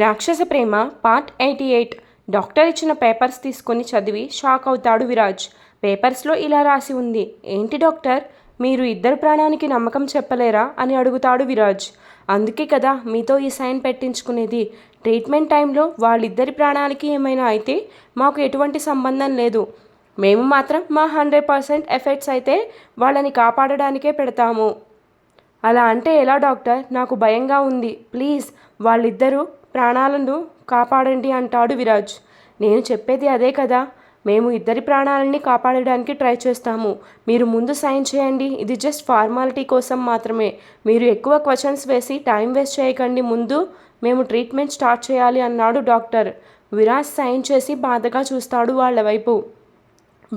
రాక్షస ప్రేమ part 88. Doctor ఇచ్చిన papers తీసుకొని చదివి షాక్ అవుతాడు విరాజ్. పేపర్స్లో ఇలా రాసి ఉంది. ఏంటి డాక్టర్, మీరు ఇద్దరు ప్రాణానికి నమ్మకం చెప్పలేరా అని అడుగుతాడు విరాజ్. అందుకే కదా మీతో ఈ సైన్ పెట్టించుకునేది. ట్రీట్మెంట్ టైంలో వాళ్ళిద్దరి ప్రాణాలకి ఏమైనా అయితే మాకు ఎటువంటి సంబంధం లేదు. మేము మాత్రం మా 100% ఎఫర్ట్స్ అయితే వాళ్ళని కాపాడడానికే పెడతాము. అలా అంటే ఎలా డాక్టర్, నాకు భయంగా ఉంది. ప్లీజ్ వాళ్ళిద్దరూ ప్రాణాలను కాపాడండి అంటాడు విరాజ్. నేను చెప్పేది అదే కదా, మేము ఇద్దరి ప్రాణాలని కాపాడడానికి ట్రై చేస్తాము. మీరు ముందు సైన్ చేయండి. ఇది జస్ట్ ఫార్మాలిటీ కోసం మాత్రమే. మీరు ఎక్కువ క్వశ్చన్స్ వేసి టైం వేస్ట్ చేయకండి. ముందు మేము ట్రీట్మెంట్ స్టార్ట్ చేయాలి అన్నాడు డాక్టర్. విరాజ్ సైన్ చేసి బాధగా చూస్తాడు వాళ్ళ వైపు.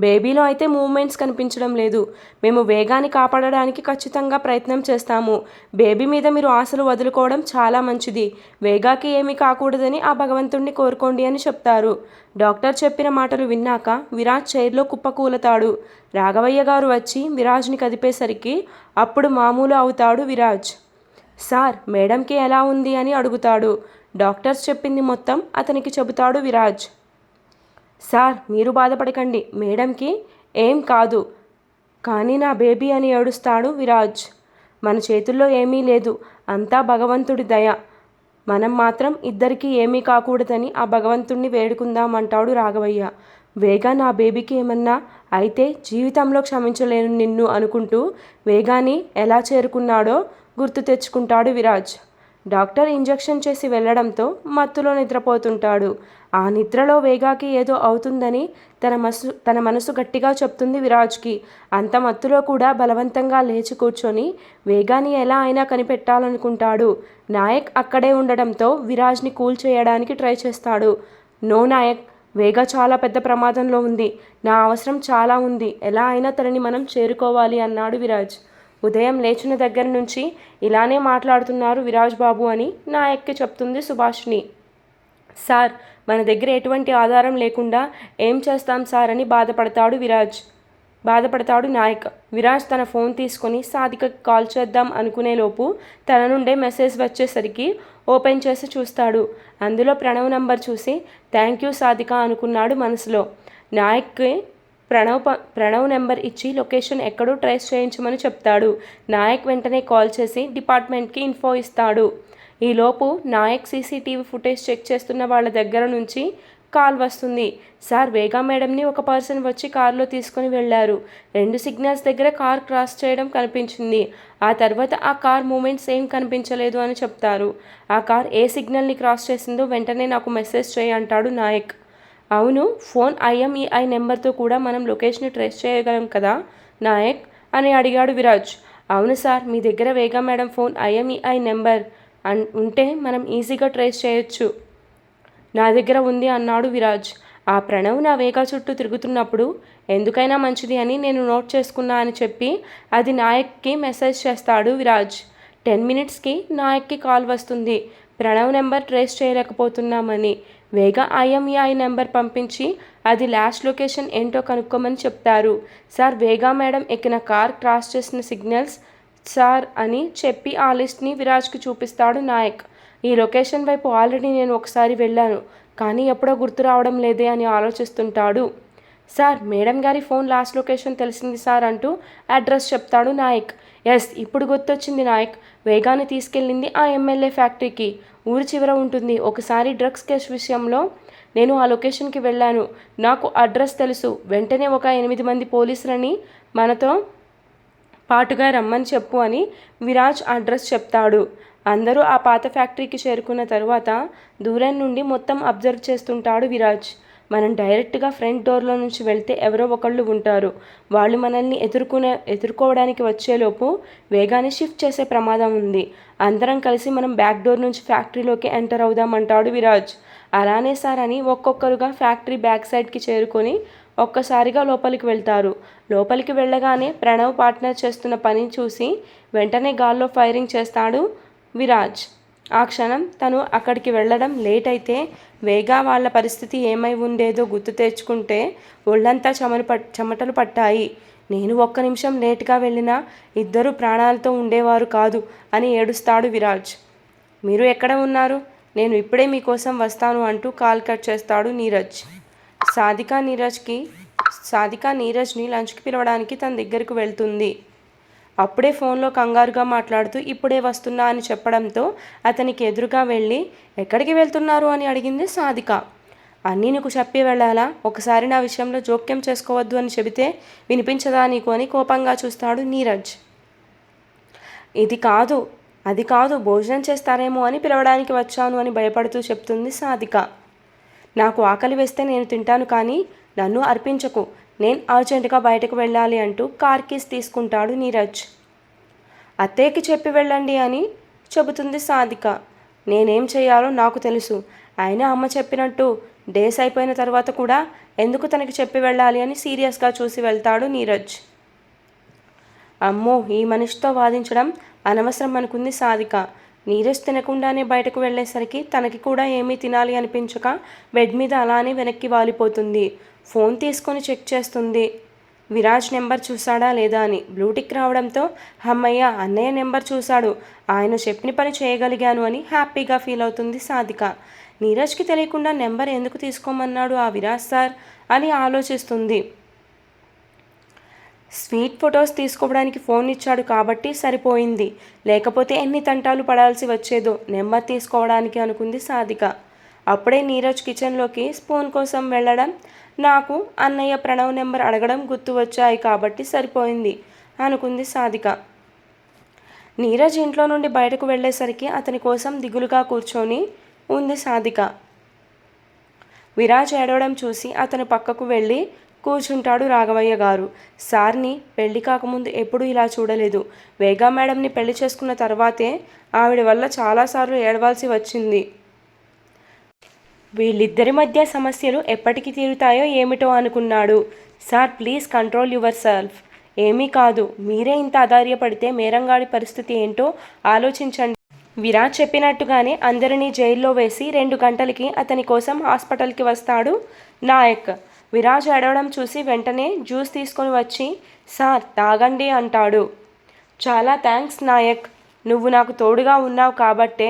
బేబీలో అయితే మూమెంట్స్ కనిపించడం లేదు. మేము వేగాన్ని కాపాడడానికి ఖచ్చితంగా ప్రయత్నం చేస్తాము. బేబీ మీద మీరు ఆశలు వదులుకోవడం చాలా మంచిది. వేగాకి ఏమీ కాకూడదని ఆ భగవంతుణ్ణి కోరుకోండి అని చెప్తారు. డాక్టర్ చెప్పిన మాటలు విన్నాక విరాజ్ చైర్లో కుప్పకూలతాడు. రాఘవయ్య గారు వచ్చి విరాజ్ని కదిపేసరికి అప్పుడు మామూలు అవుతాడు విరాజ్. సార్, మేడంకి ఎలా ఉంది అని అడుగుతాడు. డాక్టర్స్ చెప్పింది మొత్తం అతనికి చెబుతాడు విరాజ్. సార్, మీరు బాధపడకండి, మేడంకి ఏం కాదు. కానీ నా బేబీ అని ఏడుస్తాడు విరాజ్. మన చేతుల్లో ఏమీ లేదు, అంతా భగవంతుడి దయ. మనం మాత్రం ఇద్దరికీ ఏమీ కాకూడదని ఆ భగవంతుణ్ణి వేడుకుందామంటాడు రాఘవయ్య. వేగా నా బేబీకి ఏమన్నా అయితే జీవితంలో క్షమించలేను నిన్ను అనుకుంటూ వేగాని ఎలా చేరుకున్నాడో గుర్తు తెచ్చుకుంటాడు విరాజ్. డాక్టర్ ఇంజెక్షన్ చేసి వెళ్ళడంతో మత్తులో నిద్రపోతుంటాడు. ఆ నిద్రలో వేగాకి ఏదో అవుతుందని తన మనసు గట్టిగా చెప్తుంది విరాజ్కి. అంత మత్తులో కూడా బలవంతంగా లేచి కూర్చొని వేగాని ఎలా అయినా కనిపెట్టాలనుకుంటాడు. నాయక్ అక్కడే ఉండడంతో విరాజ్ని కూల్ చేయడానికి ట్రై చేస్తాడు. నో నాయక్, వేగా చాలా పెద్ద ప్రమాదంలో ఉంది. నా అవసరం చాలా ఉంది. ఎలా అయినా తనని మనం చేరుకోవాలి అన్నాడు విరాజ్. ఉదయం లేచిన దగ్గర నుంచి ఇలానే మాట్లాడుతున్నారు విరాజ్ బాబు అని నాయక్కి చెప్తుంది సుభాష్ని. సార్, మన దగ్గర ఎటువంటి ఆధారం లేకుండా ఏం చేస్తాం సార్ అని బాధపడతాడు నాయక్. విరాజ్ తన ఫోన్ తీసుకొని సాధికకి కాల్ చేద్దాం అనుకునేలోపు తన నుండే మెసేజ్ వచ్చేసరికి ఓపెన్ చేసి చూస్తాడు. అందులో ప్రణవ్ నంబర్ చూసి థ్యాంక్ యూ సాధిక అనుకున్నాడు మనసులో. నాయక్కి ప్రణవ్ నెంబర్ ఇచ్చి లొకేషన్ ఎక్కడో ట్రేస్ చేయించమని చెప్తాడు. నాయక్ వెంటనే కాల్ చేసి డిపార్ట్మెంట్కి ఇన్ఫో ఇస్తాడు. ఈలోపు నాయక్ సీసీటీవీ ఫుటేజ్ చెక్ చేస్తున్న వాళ్ళ దగ్గర నుంచి కాల్ వస్తుంది. సార్, వేగా మేడంని ఒక పర్సన్ వచ్చి కారులో తీసుకుని వెళ్ళారు. 2 సిగ్నల్స్ దగ్గర కార్ క్రాస్ చేయడం కనిపించింది. ఆ తర్వాత ఆ కార్ మూమెంట్స్ ఏం కనిపించలేదు అని చెప్తారు. ఆ కార్ ఏ సిగ్నల్ని క్రాస్ చేసిందో వెంటనే నాకు మెసేజ్ చేయి అంటాడు నాయక్. అవును, ఫోన్ IMEI నెంబర్తో కూడా మనం లొకేషన్ ట్రేస్ చేయగలం కదా నాయక్ అని అడిగాడు విరాజ్. అవును సార్, మీ దగ్గర వేగా మేడం ఫోన్ IMEI నెంబర్ ఉంటే మనం ఈజీగా ట్రేస్ చేయొచ్చు. నా దగ్గర ఉంది అన్నాడు విరాజ్. ఆ ప్రణవ్ నా వేగా చుట్టూ తిరుగుతున్నప్పుడు ఎందుకైనా మంచిది అని నేను నోట్ చేసుకున్నా అని చెప్పి అది నాయక్కి మెసేజ్ చేస్తాడు విరాజ్. 10 మినిట్స్కి నాయక్కి కాల్ వస్తుంది. ప్రణవ్ నెంబర్ ట్రేస్ చేయలేకపోతున్నామని. వేగా IMEI నెంబర్ పంపించి అది లాస్ట్ లొకేషన్ ఏంటో కనుక్కోమని చెప్తారు. సార్, వేగా మేడం ఎక్కిన కార్ క్రాస్ చేసిన సిగ్నల్స్ సార్ అని చెప్పి ఆ లిస్ట్ని విరాజ్కి చూపిస్తాడు నాయక్. ఈ లొకేషన్ వైపు ఆల్రెడీ నేను ఒకసారి వెళ్ళాను, కానీ ఎప్పుడో గుర్తు రావడం లేదే అని ఆలోచిస్తుంటాడు. సార్, మేడం గారి ఫోన్ లాస్ట్ లొకేషన్ తెలిసింది సార్ అంటూ అడ్రస్ చెప్తాడు నాయక్. ఎస్, ఇప్పుడు గుర్తొచ్చింది నాయక్. వేగాన్ని తీసుకెళ్ళింది ఆ MLA ఫ్యాక్టరీకి. ఊరి చివర ఉంటుంది. ఒకసారి డ్రగ్స్ కేసు విషయంలో నేను ఆ లొకేషన్కి వెళ్ళాను. నాకు అడ్రస్ తెలుసు. వెంటనే ఒక 8 మంది పోలీసులని మనతో పాటుగా రమ్మని చెప్పు అని విరాజ్ అడ్రస్ చెప్తాడు. అందరూ ఆ పాత ఫ్యాక్టరీకి చేరుకున్న తరువాత దూరం నుండి మొత్తం అబ్జర్వ్ చేస్తుంటాడు విరాజ్. మనం డైరెక్ట్గా ఫ్రంట్ డోర్లో నుంచి వెళ్తే ఎవరో ఒకళ్ళు ఉంటారు. వాళ్ళు మనల్ని ఎదుర్కోవడానికి వచ్చేలోపు వేగాన్ని షిఫ్ట్ చేసే ప్రమాదం ఉంది. అందరం కలిసి మనం బ్యాక్ డోర్ నుంచి ఫ్యాక్టరీలోకి ఎంటర్ అవుదామంటాడు విరాజ్. అలానే సార్ అని ఒక్కొక్కరుగా ఫ్యాక్టరీ బ్యాక్ సైడ్కి చేరుకొని ఒక్కసారిగా లోపలికి వెళ్తారు. లోపలికి వెళ్ళగానే ప్రణవ్ పార్ట్నర్ చేస్తున్న పని చూసి వెంటనే గాల్లో ఫైరింగ్ చేస్తాడు విరాజ్. ఆ క్షణం తను అక్కడికి వెళ్ళడం లేట్ అయితే వేగా వాళ్ళ పరిస్థితి ఏమై ఉండేదో గుర్తు తెచ్చుకుంటే ఒళ్ళంతా చెమటలు పట్టాయి. నేను ఒక్క నిమిషం లేట్గా వెళ్ళినా ఇద్దరు ప్రాణాలతో ఉండేవారు కాదు అని ఏడుస్తాడు విరాజ్. మీరు ఎక్కడ ఉన్నారు? నేను ఇప్పుడే మీకోసం వస్తాను అంటూ కాల్ కట్ చేస్తాడు నీరజ్. సాధిక నీరజ్ని లంచ్కి పిలవడానికి తన దగ్గరకు వెళ్తుంది. అప్పుడే ఫోన్లో కంగారుగా మాట్లాడుతూ ఇప్పుడే వస్తున్నా అని చెప్పడంతో అతనికి ఎదురుగా వెళ్ళి ఎక్కడికి వెళ్తున్నారు అని అడిగింది సాధిక. అన్నీ నీకు చెప్పి వెళ్ళాలా? ఒకసారి నా విషయంలో జోక్యం చేసుకోవద్దు అని చెబితే వినిపించదా నీకు అని కోపంగా చూస్తాడు నీరజ్. అది కాదు భోజనం చేస్తారేమో అని పిలవడానికి వచ్చాను అని భయపడుతూ చెప్తుంది సాధిక. నాకు ఆకలి వేస్తే నేను తింటాను, కానీ నన్ను అర్పించకు, నేను అర్జెంటుగా బయటకు వెళ్ళాలి అంటూ కార్ కీస్ తీసుకుంటాడు నీరజ్. అత్తయ్యకి చెప్పి వెళ్ళండి అని చెబుతుంది సాధిక. నేనేం చేయాలో నాకు తెలుసు, అయినా అమ్మ చెప్పినట్టు డేస్ అయిపోయిన తర్వాత కూడా ఎందుకు తనకి చెప్పి వెళ్ళాలి అని సీరియస్గా చూసి వెళ్తాడు నీరజ్. అమ్మో, ఈ మనిషితో వాదించడం అనవసరం అనుకుంది సాధిక. నీరజ్ తినకుండానే బయటకు వెళ్ళేసరికి తనకి కూడా ఏమీ తినాలి అనిపించక బెడ్ మీద అలానే వెనక్కి వాలిపోతుంది. ఫోన్ తీసుకొని చెక్ చేస్తుంది విరాజ్ నెంబర్ చూశాడా లేదా అని. బ్లూటిక్ రావడంతో అమ్మయ్య, అన్నయ్య నెంబర్ చూశాడు, ఆయన చెప్పిన పని చేయగలిగాను అని హ్యాపీగా ఫీల్ అవుతుంది సాధిక. నీరజ్కి తెలియకుండా నెంబర్ ఎందుకు తీసుకోమన్నాడు ఆ విరాజ్ సార్ అని ఆలోచిస్తుంది. స్వీట్ ఫొటోస్ తీసుకోవడానికి ఫోన్ ఇచ్చాడు కాబట్టి సరిపోయింది, లేకపోతే ఎన్ని తంటాలు పడాల్సి వచ్చేదో నెంబర్ తీసుకోవడానికి అనుకుంది సాధిక. అప్పుడే నీరజ్ కిచెన్లోకి స్పూన్ కోసం వెళ్ళడం, నాకు అన్నయ్య ప్రణవ్ నెంబర్ అడగడం గుర్తు వచ్చాయి కాబట్టి సరిపోయింది అనుకుంది సాధిక. నీరజ్ ఇంట్లో నుండి బయటకు వెళ్ళేసరికి అతని కోసం దిగులుగా కూర్చొని ఉంది సాధిక. విరాజ్ ఏడవడం చూసి అతని పక్కకు వెళ్ళి కూర్చుంటాడు రాఘవయ్య గారు. సార్ని పెళ్లి కాకముందు ఎప్పుడూ ఇలా చూడలేదు. వేగా మేడంని పెళ్లి చేసుకున్న తర్వాతే ఆవిడ వల్ల చాలాసార్లు ఏడవాల్సి వచ్చింది. వీళ్ళిద్దరి మధ్య సమస్యలు ఎప్పటికి తీరుతాయో ఏమిటో అనుకున్నాడు. Sir please control your self. ఏమీ కాదు, మీరే ఇంత అధైర్యపడితే మేరంగాడి పరిస్థితి ఏంటో ఆలోచించండి. విరాజ్ చెప్పినట్టుగానే అందరినీ జైల్లో వేసి 2 గంటలకి అతని కోసం హాస్పిటల్కి వస్తాడు నాయక్. విరాజ్ ఏడవడం చూసి వెంటనే జ్యూస్ తీసుకొని వచ్చి సార్ తాగండి అంటాడు. చాలా థ్యాంక్స్ నాయక్, నువ్వు నాకు తోడుగా ఉన్నావు కాబట్టే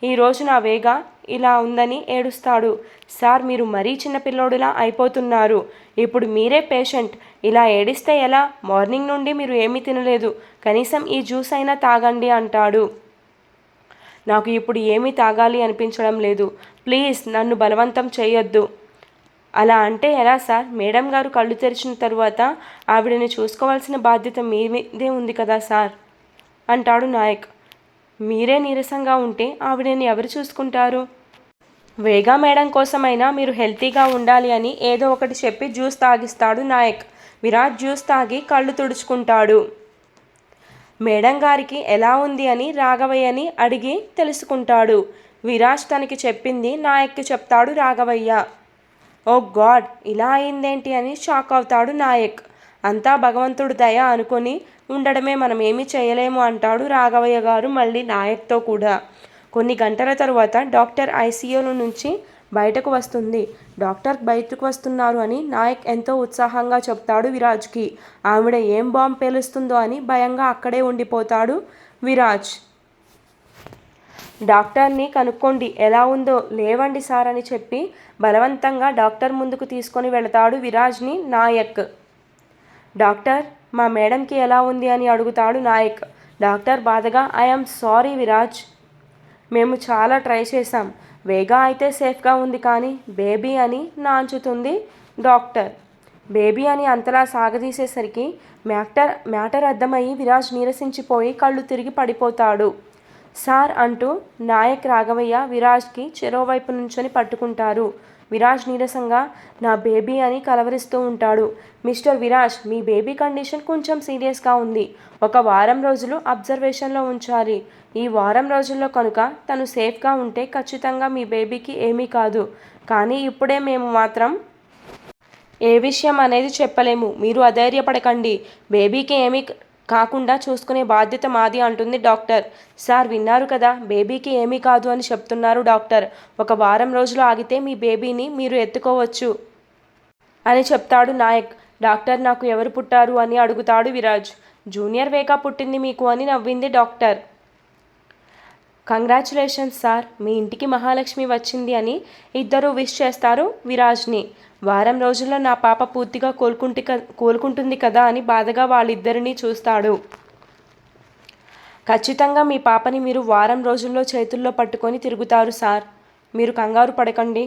ఈరోజు నా వేగా ఇలా ఉందని ఏడుస్తాడు. సార్ మీరు మరీ చిన్నపిల్లోడులా అయిపోతున్నారు. ఇప్పుడు మీరే పేషెంట్, ఇలా ఏడిస్తే ఎలా? మార్నింగ్ నుండి మీరు ఏమీ తినలేదు, కనీసం ఈ జ్యూస్ అయినా తాగండి అంటాడు. నాకు ఇప్పుడు ఏమీ తాగాలి అనిపించడం లేదు, ప్లీజ్ నన్ను బలవంతం చేయొద్దు. అలా అంటే ఎలా సార్? మేడం గారు కళ్ళు తెరిచిన తరువాత ఆవిడని చూసుకోవాల్సిన బాధ్యత మీ మీదే ఉంది కదా సార్ అంటాడు నాయక్. మీరే నీరసంగా ఉంటే ఆవిడని ఎవరు చూసుకుంటారు? వేగా మేడం కోసమైనా మీరు హెల్తీగా ఉండాలి అని ఏదో ఒకటి చెప్పి జ్యూస్ తాగిస్తాడు నాయక్. విరాజ్ జ్యూస్ తాగి కళ్ళు తుడుచుకుంటాడు. మేడం గారికి ఎలా ఉంది అని రాఘవయ్యని అడిగి తెలుసుకుంటాడు. విరాజ్ తనకి చెప్పింది నాయక్కి చెప్తాడు రాఘవయ్య. ఓ గాడ్, ఇలా అయిందేంటి అని షాక్ అవుతాడు నాయక్. అంతా భగవంతుడు దయ అనుకొని ఉండడమే, మనం ఏమీ చేయలేము అంటాడు రాఘవయ్య గారు మళ్ళీ నాయక్తో కూడా. కొన్ని గంటల తరువాత డాక్టర్ ఐసీయూలో నుంచి బయటకు వస్తుంది. డాక్టర్ బయటకు వస్తున్నారు అని నాయక్ ఎంతో ఉత్సాహంగా చెప్తాడు విరాజ్కి. ఆవిడ ఏం బాంబు పేలుస్తుందో అని భయంగా అక్కడే ఉండిపోతాడు విరాజ్. డాక్టర్ని కనుక్కోండి, ఎలా ఉందో. లేవండి సార్ అని చెప్పి బలవంతంగా డాక్టర్ ముందుకు తీసుకొని వెళతాడు విరాజ్ని నాయక్. డాక్టర్, మా మేడంకి ఎలా ఉంది అని అడుగుతాడు నాయక్. డాక్టర్ బాధగా ఐఎమ్ సారీ విరాజ్, మేము చాలా ట్రై చేశాం. వేగా అయితే సేఫ్గా ఉంది, కానీ బేబీ అని నాంచుతుంది డాక్టర్. బేబీ అని అంతలా సాగదీసేసరికి మ్యాటర్ అర్థమయ్యి విరాజ్ నీరసించిపోయి కళ్ళు తిరిగి పడిపోతాడు. సార్ అంటూ నాయక్ రాఘవయ్య విరాజ్కి చెరోవైపు నుంచొని పట్టుకుంటారు. విరాజ్ నీరసంగా నా బేబీ అని కలవరిస్తూ ఉంటాడు. మిస్టర్ విరాజ్, మీ బేబీ కండిషన్ కొంచెం సీరియస్గా ఉంది. 1 వారం రోజులు అబ్జర్వేషన్లో ఉంచాలి. ఈ వారం రోజుల్లో కనుక తను సేఫ్గా ఉంటే ఖచ్చితంగా మీ బేబీకి ఏమీ కాదు. కానీ ఇప్పుడే మేము మాత్రం ఏ విషయం అనేది చెప్పలేము. మీరు అధైర్యపడకండి, బేబీకి ఏమీ కాకుండా చూసుకునే బాధ్యత మాది అంటుంది డాక్టర్. సార్ విన్నారు కదా, బేబీకి ఏమీ కాదు అని చెప్తున్నారు డాక్టర్. 1 వారం రోజులు ఆగితే మీ బేబీని మీరు ఎత్తుకోవచ్చు అని చెప్తాడు నాయక్. డాక్టర్, నాకు ఎవరు పుట్టారు అని అడుగుతాడు విరాజ్. జూనియర్ వేగా పుట్టింది మీకు అని నవ్వింది డాక్టర్. కంగ్రాచులేషన్స్ సార్, మీ ఇంటికి మహాలక్ష్మి వచ్చింది అని ఇద్దరూ విష్ చేస్తారు విరాజ్ని. వారం రోజుల్లో నా పాప పూర్తిగా కోలుకుంటుంది కదా అని బాధగా వాళ్ళిద్దరినీ చూస్తాడు. ఖచ్చితంగా మీ పాపని మీరు వారం రోజుల్లో చేతుల్లో పట్టుకొని తిరుగుతారు సార్. మీరు కంగారు పడకండి,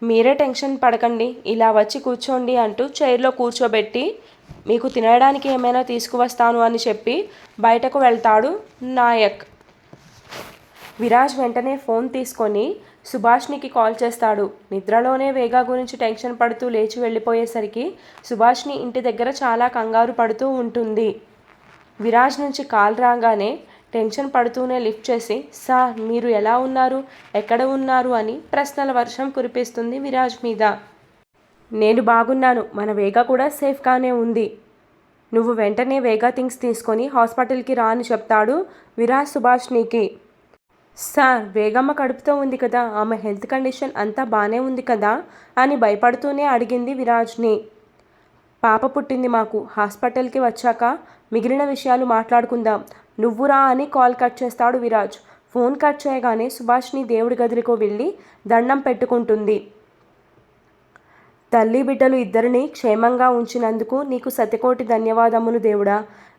మీరే టెన్షన్ పడకండి, ఇలా వచ్చి కూర్చోండి అంటూ చైర్లో కూర్చోబెట్టి మీకు తినడానికి ఏమైనా తీసుకువస్తాను అని చెప్పి బయటకు వెళ్తాడు నాయక్. విరాజ్ వెంటనే ఫోన్ తీసుకొని సుభాష్నికి కాల్ చేస్తాడు. నిద్రలోనే వేగా గురించి టెన్షన్ పడుతూ లేచి వెళ్ళిపోయేసరికి సుభాష్ని ఇంటి దగ్గర చాలా కంగారు పడుతూ ఉంటుంది. విరాజ్ నుంచి కాల్ రాగానే టెన్షన్ పడుతూనే లిఫ్ట్ చేసి, సార్ మీరు ఎలా ఉన్నారు, ఎక్కడ ఉన్నారు అని ప్రశ్నల వర్షం కురిపిస్తుంది విరాజ్ మీద. నేను బాగున్నాను, మన వేగా కూడా సేఫ్గానే ఉంది. నువ్వు వెంటనే వేగా థింగ్స్ తీసుకొని హాస్పిటల్కి రా అని చెప్తాడు విరాజ్ సుభాష్నికి. సార్ వేగమ్మ కడుపుతో ఉంది కదా, ఆమె హెల్త్ కండిషన్ అంతా బాగానే ఉంది కదా అని భయపడుతూనే అడిగింది విరాజ్ని. పాప పుట్టింది మాకు, హాస్పిటల్కి వచ్చాక మిగిలిన విషయాలు మాట్లాడుకుందాం, నువ్వు రా అని కాల్ కట్ చేస్తాడు విరాజ్. ఫోన్ కట్ చేయగానే సుభాష్ని దేవుడి గదిలో వెళ్ళి దండం పెట్టుకుంటుంది. తల్లి బిడ్డలు ఇద్దరిని క్షేమంగా ఉంచినందుకు నీకు శతకోటి ధన్యవాదములు దేవుడా.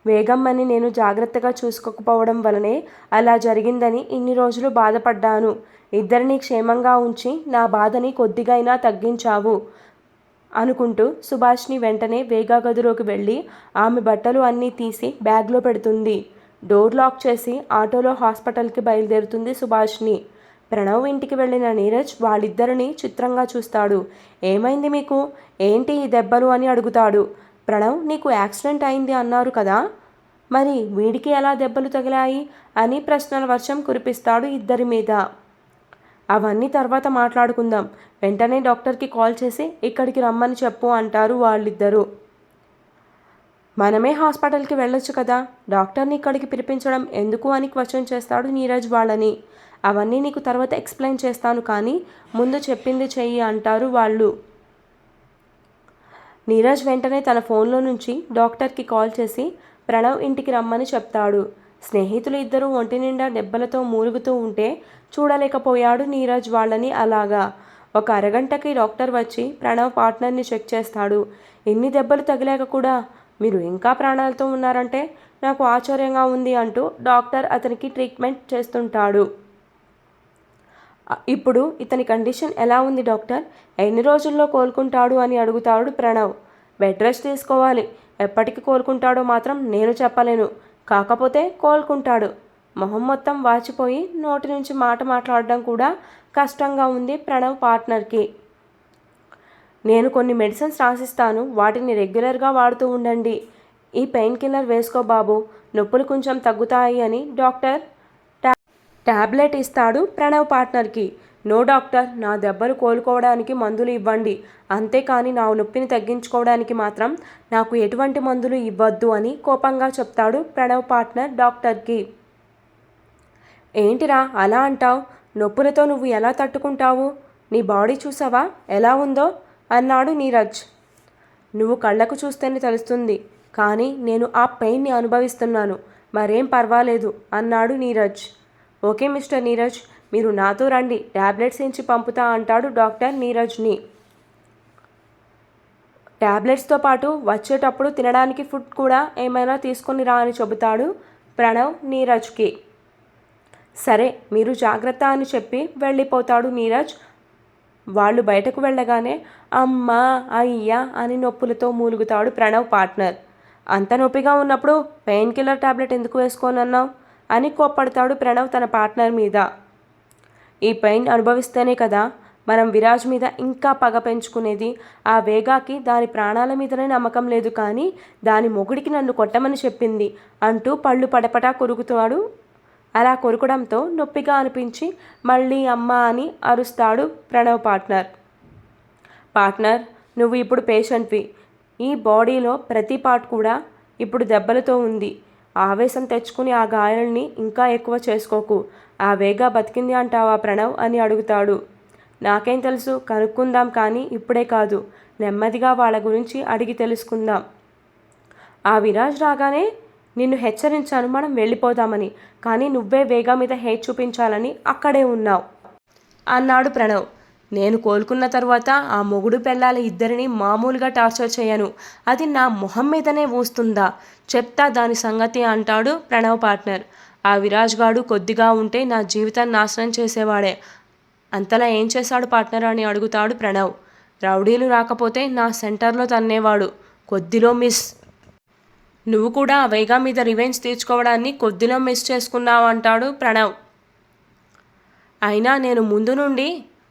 వేగమ్మని నేను జాగ్రత్తగా చూసుకోకపోవడం వలనే అలా జరిగిందని ఇన్ని రోజులు బాధపడ్డాను. ఇద్దరిని క్షేమంగా ఉంచి నా బాధని కొద్దిగైనా తగ్గించావు అనుకుంటూ సుభాష్ని వెంటనే వేగా గదిలోకి వెళ్ళి ఆమె బట్టలు అన్నీ తీసి బ్యాగ్లో పెడుతుంది. డోర్ లాక్ చేసి ఆటోలో హాస్పిటల్కి బయలుదేరుతుంది సుభాష్ని. ప్రణవ్ ఇంటికి వెళ్ళిన నీరజ్ వాళ్ళిద్దరిని చిత్రంగా చూస్తాడు. ఏమైంది మీకు, ఏంటి ఈ దెబ్బలు అని అడుగుతాడు. ప్రణవ్ నీకు యాక్సిడెంట్ అయింది అన్నారు కదా, మరి వీడికి ఎలా దెబ్బలు తగిలాయి అని ప్రశ్నల వర్షం కురిపిస్తాడు ఇద్దరి మీద. అవన్నీ తర్వాత మాట్లాడుకుందాం, వెంటనే డాక్టర్కి కాల్ చేసి ఇక్కడికి రమ్మని చెప్పు అంటారు వాళ్ళిద్దరూ. మనమే హాస్పిటల్కి వెళ్ళొచ్చు కదా, డాక్టర్ని ఇక్కడికి పిలిపించడం ఎందుకు అని క్వశ్చన్ చేస్తాడు నీరజ్ వాళ్ళని. అవన్నీ నీకు తర్వాత ఎక్స్ప్లెయిన్ చేస్తాను, కానీ ముందు చెప్పింది చెయ్యి అంటారు వాళ్ళు. నీరజ్ వెంటనే తన ఫోన్లో నుంచి డాక్టర్కి కాల్ చేసి ప్రణవ్ ఇంటికి రమ్మని చెప్తాడు. స్నేహితులు ఇద్దరూ ఒంటి నిండా దెబ్బలతో మూలుగుతూ ఉంటే చూడలేకపోయాడు నీరజ్ వాళ్ళని అలాగా. ఒక అరగంటకి డాక్టర్ వచ్చి ప్రణవ్ పార్ట్నర్ని చెక్ చేస్తాడు. ఇన్ని దెబ్బలు తగిలాక కూడా మీరు ఇంకా ప్రాణాలతో ఉన్నారంటే నాకు ఆశ్చర్యంగా ఉంది అంటూ డాక్టర్ అతనికి ట్రీట్మెంట్ చేస్తుంటాడు. ఇప్పుడు ఇతని కండిషన్ ఎలా ఉంది డాక్టర్, ఎన్ని రోజుల్లో కోలుకుంటాడు అని అడుగుతాడు ప్రణవ్. బెడ్ రెస్ట్ తీసుకోవాలి, ఎప్పటికి కోలుకుంటాడో మాత్రం నేను చెప్పలేను, కాకపోతే కోలుకుంటాడు. మొహం మొత్తం వాచిపోయి నోటి నుంచి మాట మాట్లాడడం కూడా కష్టంగా ఉంది ప్రణవ్ పార్ట్నర్కి. నేను కొన్ని మెడిసిన్స్ రాసిస్తాను, వాటిని రెగ్యులర్గా వాడుతూ ఉండండి. ఈ పెయిన్ కిల్లర్ వేసుకో బాబు, నొప్పులు కొంచెం తగ్గుతాయి అని డాక్టర్ ట్యాబ్లెట్ ఇస్తాడు ప్రణవ్ పార్ట్నర్కి. నో డాక్టర్, నా దెబ్బలు కోలుకోవడానికి మందులు ఇవ్వండి, అంతేకాని నా నొప్పిని తగ్గించుకోవడానికి మాత్రం నాకు ఎటువంటి మందులు ఇవ్వద్దు అని కోపంగా చెప్తాడు ప్రణవ్ పార్ట్నర్ డాక్టర్కి. ఏంటిరా అలా అంటావు, నొప్పులతో నువ్వు ఎలా తట్టుకుంటావు, నీ బాడీ చూసావా ఎలా ఉందో అన్నాడు నీరజ్. నువ్వు కళ్ళకు చూస్తేనే తెలుస్తుంది, కానీ నేను ఆ పెయిన్ని అనుభవిస్తున్నాను, మరేం పర్వాలేదు అన్నాడు నీరజ్. ఓకే మిస్టర్ నీరజ్, మీరు నాతో రండి, ట్యాబ్లెట్స్ ఇచ్చి పంపుతా అంటాడు డాక్టర్ నీరజ్ని. ట్యాబ్లెట్స్తో పాటు వచ్చేటప్పుడు తినడానికి ఫుడ్ కూడా ఏమైనా తీసుకొని రా అని చెబుతాడు ప్రణవ్ నీరజ్కి. సరే మీరు జాగ్రత్త అని చెప్పి వెళ్ళిపోతాడు నీరజ్. వాళ్ళు బయటకు వెళ్ళగానే అమ్మా అయ్యా అని నొప్పులతో మూలుగుతాడు ప్రణవ్ పార్ట్నర్. అంత నొప్పిగా ఉన్నప్పుడు పెయిన్ కిల్లర్ టాబ్లెట్ ఎందుకు వేసుకోనన్నావు అని కోప్పడతాడు ప్రణవ్ తన పార్ట్నర్ మీద. ఈ పెయిన్ అనుభవిస్తేనే కదా మనం విరాజ్ మీద ఇంకా పగ పెంచుకునేది. ఆ వేగాకి దాని ప్రాణాల మీదనే నమ్మకం లేదు, కానీ దాని మొగుడికి నన్ను కొట్టమని చెప్పింది అంటూ పళ్ళు పడపటా కొరుకుతాడు. అలా కొరకడంతో నొప్పిగా అనిపించి మళ్ళీ అమ్మ అని అరుస్తాడు ప్రణవ్ పార్ట్నర్. పార్ట్నర్, నువ్వు ఇప్పుడు పేషెంట్వి, ఈ బాడీలో ప్రతి పార్ట్ కూడా ఇప్పుడు దెబ్బలతో ఉంది. ఆవేశం తెచ్చుకుని ఆ గాయాలని ఇంకా ఎక్కువ చేసుకోకు. ఆ వేగా బతికింది అంటావా ప్రణవ్ అని అడుగుతాడు. నాకేం తెలుసు, కనుక్కుందాం, కానీ ఇప్పుడే కాదు, నెమ్మదిగా వాళ్ళ గురించి అడిగి తెలుసుకుందాం. ఆ విరాజ్ రాగానే నిన్ను హెచ్చరించాను మనం వెళ్ళిపోదామని, కానీ నువ్వే వేగా మీద హేట్ చూపించాలని అక్కడే ఉన్నావు అన్నాడు ప్రణవ్. నేను కోలుకున్న తర్వాత ఆ మొగుడు పెళ్ళాల ఇద్దరిని మామూలుగా టార్చర్ చేయను, అది నా మొహం మీదనే ఊస్తుందా, చెప్తా దాని సంగతి అంటాడు ప్రణవ్ పార్ట్నర్. ఆ విరాజ్ గాడు కొద్దిగా ఉంటే నా జీవితాన్ని నాశనం చేసేవాడే, అంతలా ఏం చేశాడు పార్ట్నర్ అని అడుగుతాడు ప్రణవ్. రౌడీలు రాకపోతే నా సెంటర్లో తన్నేవాడు, కొద్దిలో మిస్. నువ్వు కూడా ఆ వేగా మీద రివెంజ్ తీర్చుకోవడాన్ని కొద్దిలో మిస్ చేసుకున్నావు అంటాడు ప్రణవ్. అయినా నేను ముందు నుండి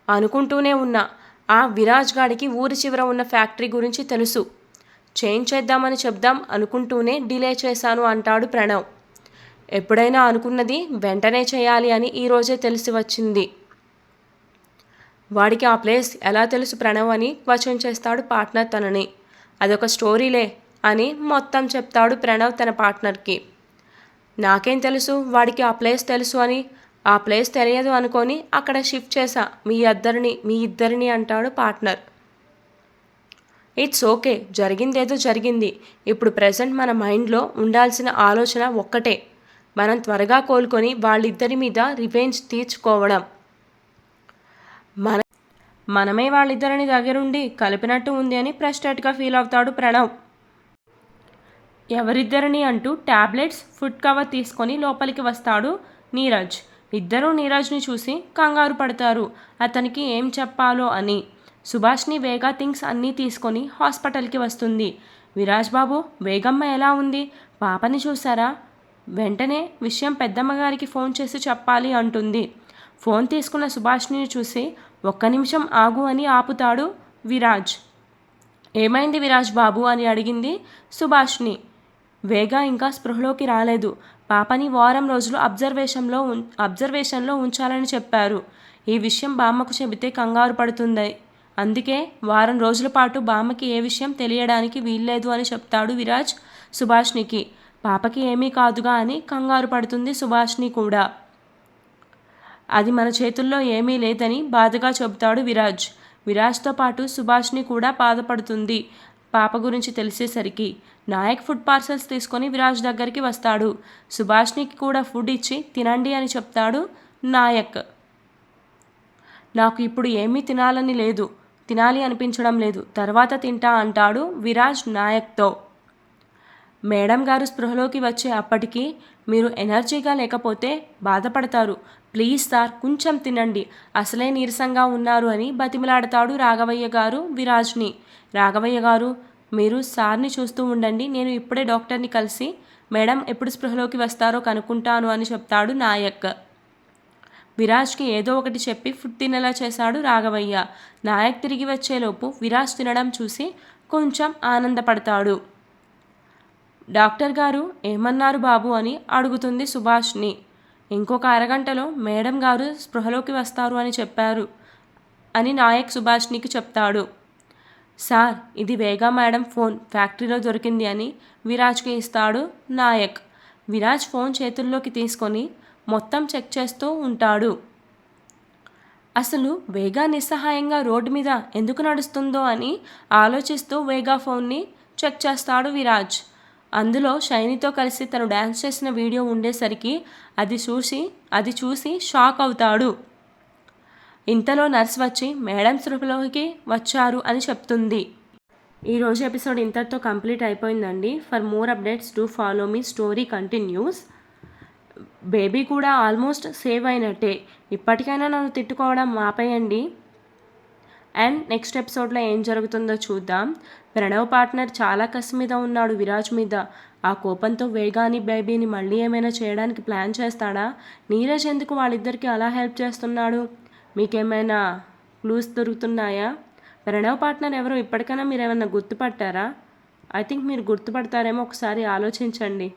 అనుకుంటూనే ఉన్నా, ఆ విరాజ్ గాడికి ఊరి చివర ఉన్న ఫ్యాక్టరీ గురించి తెలుసు, చేంజ్ చేద్దామని చెప్దాం అనుకుంటూనే డిలే చేశాను అంటాడు ప్రణవ్. ఎప్పుడైనా అనుకున్నది వెంటనే చేయాలి అని ఈరోజే తెలిసి వచ్చింది. వాడికి ఆ ప్లేస్ ఎలా తెలుసు ప్రణవ్ అని క్వశ్చన్ చేస్తాడు పార్ట్నర్ తనని. అదొక స్టోరీలే అని మొత్తం చెప్తాడు ప్రణవ్ తన పార్ట్నర్కి. నాకేం తెలుసు వాడికి ఆ ప్లేస్ తెలుసు అని, ఆ ప్లేస్ తెలియదు అనుకొని అక్కడ షిఫ్ట్ చేశా మీ ఇద్దరిని అంటాడు పార్ట్నర్. ఇట్స్ ఓకే, జరిగిందేదో జరిగింది. ఇప్పుడు ప్రెజెంట్ మన మైండ్లో ఉండాల్సిన ఆలోచన ఒక్కటే, మనం త్వరగా కోలుకొని వాళ్ళిద్దరి మీద రివెంజ్ తీర్చుకోవడం. మనమే వాళ్ళిద్దరిని దగ్గరుండి కలిపినట్టు ఉంది అని ఫ్రస్ట్రేట్గా ఫీల్ అవుతాడు ప్రణవ్. ఎవరిద్దరిని అంటూ టాబ్లెట్స్ ఫుడ్ కవర్ తీసుకొని లోపలికి వస్తాడు నీరజ్. ఇద్దరూ నీరజ్ని చూసి కంగారు పడతారు అతనికి ఏం చెప్పాలో అని. సుభాష్ని వేగా థింగ్స్ అన్నీ తీసుకొని హాస్పిటల్కి వస్తుంది. విరాజ్ బాబు, వేగమ్మ ఎలా ఉంది, పాపని చూసారా, వెంటనే విషయం పెద్దమ్మగారికి ఫోన్ చేసి చెప్పాలి అంటుంది. ఫోన్ తీసుకున్న సుభాష్ని చూసి ఒక్క నిమిషం ఆగు అని ఆపుతాడు విరాజ్. ఏమైంది విరాజ్ బాబు అని అడిగింది సుభాష్ని. వేగా ఇంకా స్పృహలోకి రాలేదు, పాపని వారం రోజులు అబ్జర్వేషన్లో ఉంచాలని చెప్పారు. ఈ విషయం బామ్మకు చెబితే కంగారు పడుతుంది, అందుకే వారం రోజుల పాటు బామ్మకి ఏ విషయం తెలియడానికి వీల్లేదు అని చెప్తాడు విరాజ్ సుభాష్నికి. పాపకి ఏమీ కాదుగా అని కంగారు పడుతుంది సుభాష్ని కూడా. అది మన చేతుల్లో ఏమీ లేదని బాధగా చెబుతాడు విరాజ్. విరాజ్తో పాటు సుభాష్ని కూడా బాధపడుతుంది పాప గురించి తెలిసేసరికి. నాయక్ ఫుడ్ పార్సల్స్ తీసుకొని విరాజ్ దగ్గరికి వస్తాడు. సుభాష్నికి కూడా ఫుడ్ ఇచ్చి తినండి అని చెప్తాడు నాయక్. నాకు ఇప్పుడు ఏమీ తినాలి అనిపించడం లేదు, తర్వాత తింటా అంటాడు విరాజ్ నాయక్తో. మేడం గారు స్పృహలోకి వచ్చే అప్పటికి మీరు ఎనర్జీగా లేకపోతే బాధపడతారు, ప్లీజ్ సార్ కొంచెం తినండి, అసలే నీరసంగా ఉన్నారు అని బతిమలాడతాడు రాఘవయ్య గారు విరాజ్ని. రాఘవయ్య గారు, మీరు సార్ని చూస్తూ ఉండండి, నేను ఇప్పుడే డాక్టర్ని కలిసి మేడం ఎప్పుడు స్పృహలోకి వస్తారో కనుక్కుంటాను అని చెప్తాడు నాయక్. విరాజ్కి ఏదో ఒకటి చెప్పి ఫుడ్ తినేలా చేశాడు రాఘవయ్య. నాయక్ తిరిగి వచ్చేలోపు విరాజ్ తినడం చూసి కొంచెం ఆనందపడతాడు. డాక్టర్ గారు ఏమన్నారు బాబు అని అడుగుతుంది సుభాష్ని. ఇంకొక అరగంటలో మేడం గారు స్పృహలోకి వస్తారు అని చెప్పారు అని నాయక్ సుభాష్నికి చెప్తాడు. సార్, ఇది వేగా మేడం ఫోన్ ఫ్యాక్టరీలో దొరికింది అని విరాజ్కి ఇస్తాడు నాయక్. విరాజ్ ఫోన్ చేతుల్లోకి తీసుకొని మొత్తం చెక్ చేస్తూ ఉంటాడు. అసలు వేగా నిస్సహాయంగా రోడ్డు మీద ఎందుకు నడుస్తుందో అని ఆలోచిస్తూ వేగా ఫోన్ని చెక్ చేస్తాడు విరాజ్. అందులో షైనీతో కలిసి తను డ్యాన్స్ చేసిన వీడియో ఉండేసరికి అది చూసి షాక్ అవుతాడు. ఇంతలో నర్స్ వచ్చి మేడం స్పృహలోకి వచ్చారు అని చెప్తుంది. ఈరోజు ఎపిసోడ్ ఇంతటితో కంప్లీట్ అయిపోయిందండి. For more updates do follow me, story continuous. Baby కూడా ఆల్మోస్ట్ సేవ్ అయినట్టే, ఇప్పటికైనా నన్ను తిట్టుకోవడం ఆపేయండి. అండ్ నెక్స్ట్ ఎపిసోడ్లో ఏం జరుగుతుందో చూద్దాం. ప్రణవ్ పార్ట్నర్ చాలా కసి మీద ఉన్నాడు విరాజ్ మీద. ఆ కోపంతో వేగాని బేబీని మళ్ళీ ఏమైనా చేయడానికి ప్లాన్ చేస్తాడా? నీరజ్ ఎందుకు వాళ్ళిద్దరికీ అలా హెల్ప్ చేస్తున్నాడు? మీకేమైనా క్లూస్ దొరుకుతున్నాయా? ప్రణవ్ పార్ట్నర్ ఎవరో ఇప్పటికైనా మీరు ఏమైనా గుర్తుపట్టారా? ఐ థింక్ మీరు గుర్తుపడతారేమో, ఒకసారి ఆలోచించండి.